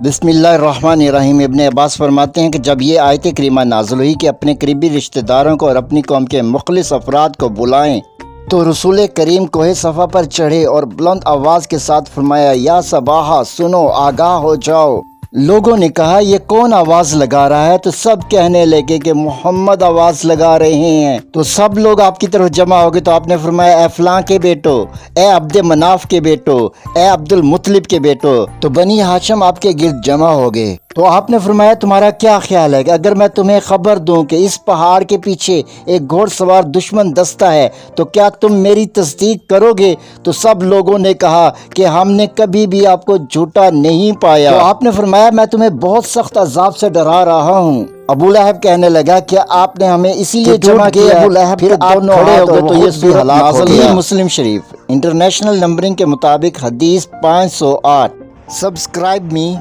بسم اللہ الرحمن الرحیم۔ ابن عباس فرماتے ہیں کہ جب یہ آیت کریمہ نازل ہوئی کہ اپنے قریبی رشتہ داروں کو اور اپنی قوم کے مخلص افراد کو بلائیں، تو رسول کریم کوہ صفا پر چڑھے اور بلند آواز کے ساتھ فرمایا، یا صباحا، سنو، آگاہ ہو جاؤ۔ لوگوں نے کہا یہ کون آواز لگا رہا ہے؟ تو سب کہنے لگے کہ محمد آواز لگا رہے ہیں۔ تو سب لوگ آپ کی طرف جمع ہو گئے تو آپ نے فرمایا، اے فلاں کے بیٹو، اے عبد مناف کے بیٹو، اے عبد المطلب کے بیٹو۔ تو بنی ہاشم آپ کے گرد جمع ہو گئے۔ تو آپ نے فرمایا، تمہارا کیا خیال ہے کہ اگر میں تمہیں خبر دوں کہ اس پہاڑ کے پیچھے ایک گھوڑ سوار دشمن دستہ ہے تو کیا تم میری تصدیق کرو گے؟ تو سب لوگوں نے کہا کہ ہم نے کبھی بھی آپ کو جھوٹا نہیں پایا۔ تو آپ نے فرمایا، میں تمہیں بہت سخت عذاب سے ڈرا رہا ہوں۔ ابو لہب کہنے لگا کہ آپ نے ہمیں اسی لیے جمع کیا، پھر آپ کھڑے ہو گئے تو یہ صورت نازل ہوئی۔ مسلم شریف انٹرنیشنل نمبرنگ کے مطابق حدیث 508۔ سبسکرائب می